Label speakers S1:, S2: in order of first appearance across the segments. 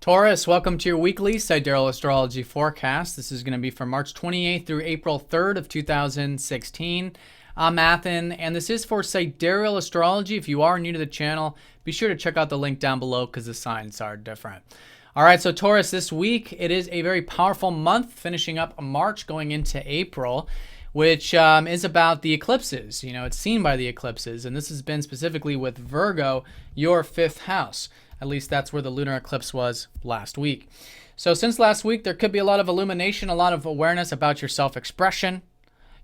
S1: Taurus, welcome to your weekly Sidereal Astrology forecast. This is going to be from March 28th through April 3rd of 2016. I'm Athen, and this is for Sidereal Astrology. If you are new to the channel, be sure to check out the link down below because the signs are different. All right, so Taurus, this week, it is a very powerful month, finishing up March, going into April, which is about the eclipses. You know, it's seen by the eclipses, and this has been specifically with Virgo, your fifth house. At least that's where the lunar eclipse was last week. So since last week, there could be a lot of illumination, a lot of awareness about your self-expression,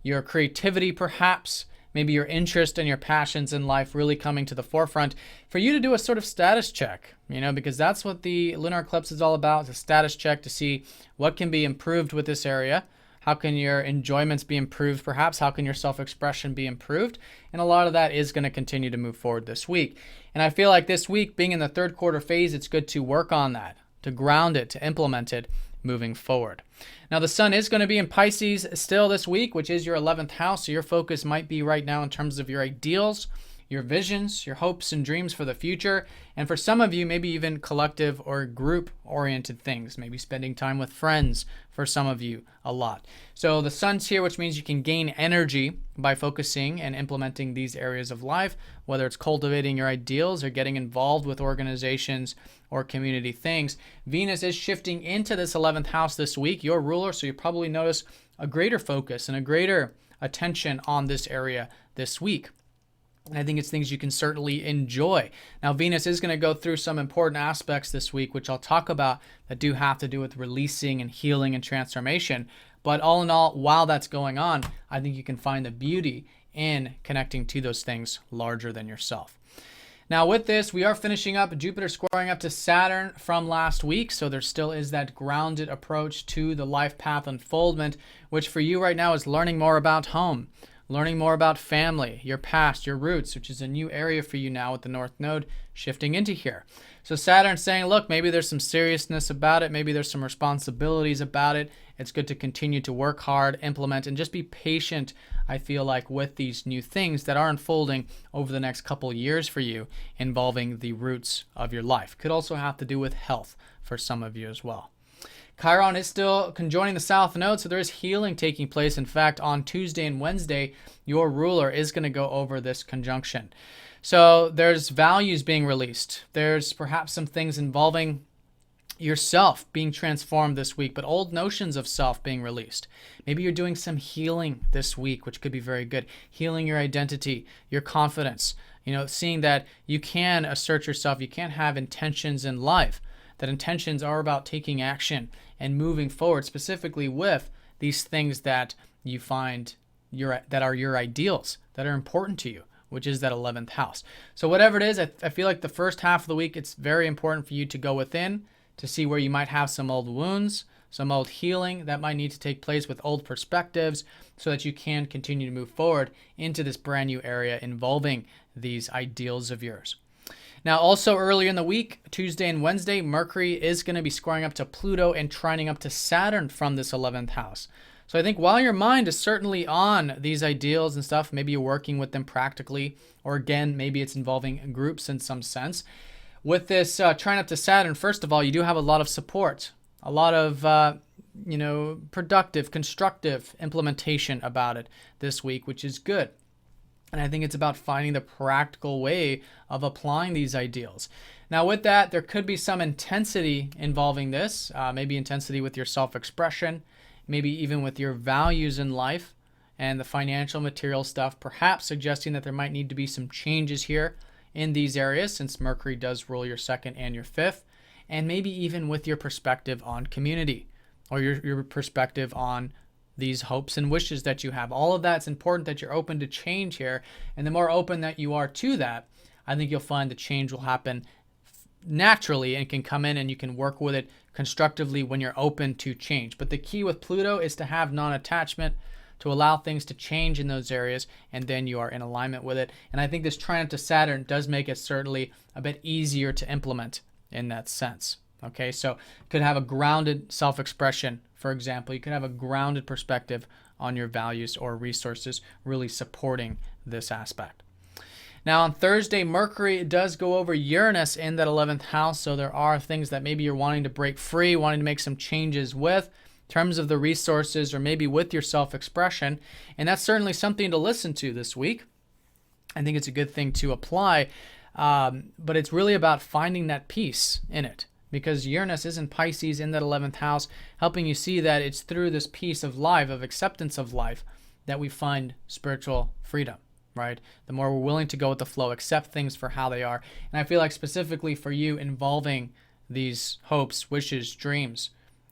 S1: your creativity perhaps, maybe your interest and your passions in life really coming to the forefront for you to do a sort of status check, you know, because that's what the lunar eclipse is all about, a status check to see what can be improved with this area. How can your enjoyments be improved perhaps? How can your self-expression be improved? And a lot of that is going to continue to move forward this week. And I feel like this week, being in the third quarter phase, it's good to work on that, to ground it, to implement it moving forward. Now, the sun is going to be in Pisces still this week, which is your 11th house. So your focus might be right now in terms of your ideals, your visions, your hopes and dreams for the future. And for some of you, maybe even collective or group-oriented things, maybe spending time with friends for some of you a lot. So the sun's here, which means you can gain energy by focusing and implementing these areas of life, whether it's cultivating your ideals or getting involved with organizations or community things. Venus is shifting into this 11th house this week, your ruler, so you probably notice a greater focus and a greater attention on this area this week. And I think it's things you can certainly enjoy. Now, Venus is going to go through some important aspects this week, which I'll talk about, that do have to do with releasing and healing and transformation. But all in all, while that's going on, I think you can find the beauty in connecting to those things larger than yourself. Now, with this, we are finishing up Jupiter squaring up to Saturn from last week. So there still is that grounded approach to the life path unfoldment, which for you right now is learning more about home, learning more about family, your past, your roots, which is a new area for you now with the North Node shifting into here. So Saturn's saying, look, maybe there's some seriousness about it. Maybe there's some responsibilities about it. It's good to continue to work hard, implement, and just be patient, I feel like, with these new things that are unfolding over the next couple years for you involving the roots of your life. Could also have to do with health for some of you as well. Chiron is still conjoining the South Node, so there is healing taking place. In fact, on Tuesday and Wednesday, your ruler is going to go over this conjunction. So there's values being released. There's perhaps some things involving yourself being transformed this week, but old notions of self being released. Maybe you're doing some healing this week, which could be very good. Healing your identity, your confidence, you know, seeing that you can assert yourself, you can have intentions in life, that intentions are about taking action and moving forward, specifically with these things that you find that are your ideals, that are important to you, which is that 11th house. So whatever it is, I feel like the first half of the week, it's very important for you to go within to see where you might have some old wounds, some old healing that might need to take place with old perspectives so that you can continue to move forward into this brand new area involving these ideals of yours. Now, also earlier in the week, Tuesday and Wednesday, Mercury is going to be squaring up to Pluto and trining up to Saturn from this 11th house. So I think while your mind is certainly on these ideals and stuff, maybe you're working with them practically, or again, maybe it's involving groups in some sense. With this trine up to Saturn, first of all, you do have a lot of support, a lot of productive, constructive implementation about it this week, which is good. And I think it's about finding the practical way of applying these ideals. Now, with that, there could be some intensity involving this, maybe intensity with your self-expression, maybe even with your values in life and the financial material stuff, perhaps suggesting that there might need to be some changes here in these areas since Mercury does rule your second and your fifth, and maybe even with your perspective on community or your perspective on these hopes and wishes that you have. All of that's important that you're open to change here. And the more open that you are to that, I think you'll find the change will happen naturally and can come in and you can work with it constructively when you're open to change. But the key with Pluto is to have non-attachment, to allow things to change in those areas, and then you are in alignment with it. And I think this trine to Saturn does make it certainly a bit easier to implement in that sense. Okay, so could have a grounded self-expression, for example. You could have a grounded perspective on your values or resources, really supporting this aspect. Now on Thursday, Mercury does go over Uranus in that 11th house, so there are things that maybe you're wanting to break free, wanting to make some changes with in terms of the resources or maybe with your self-expression, and that's certainly something to listen to this week. I think it's a good thing to apply, but it's really about finding that peace in it, because Uranus is in Pisces in that 11th house, helping you see that it's through this peace of life, of acceptance of life, that we find spiritual freedom, right? The more we're willing to go with the flow, accept things for how they are. And I feel like specifically for you, involving these hopes, wishes, dreams,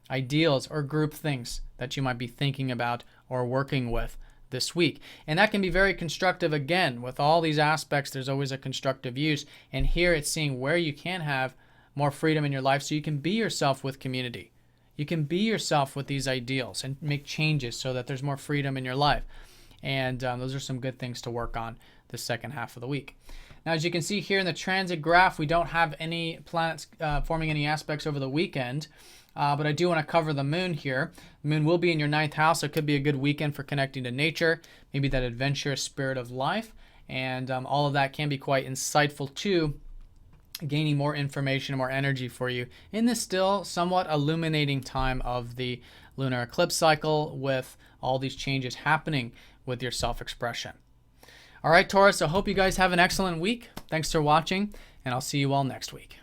S1: ideals, or group things that you might be thinking about or working with this week. And that can be very constructive. Again, with all these aspects, there's always a constructive use. And here it's seeing where you can have more freedom in your life so you can be yourself with community. You can be yourself with these ideals and make changes so that there's more freedom in your life. And those are some good things to work on the second half of the week. Now, as you can see here in the transit graph, we don't have any planets forming any aspects over the weekend, but I do want to cover the moon here. The moon will be in your 9th house, so it could be a good weekend for connecting to nature, maybe that adventurous spirit of life, and all of that can be quite insightful too, gaining more information and more energy for you in this still somewhat illuminating time of the lunar eclipse cycle, with all these changes happening with your self-expression. All right, Taurus, I hope you guys have an excellent week. Thanks for watching, and I'll see you all next week.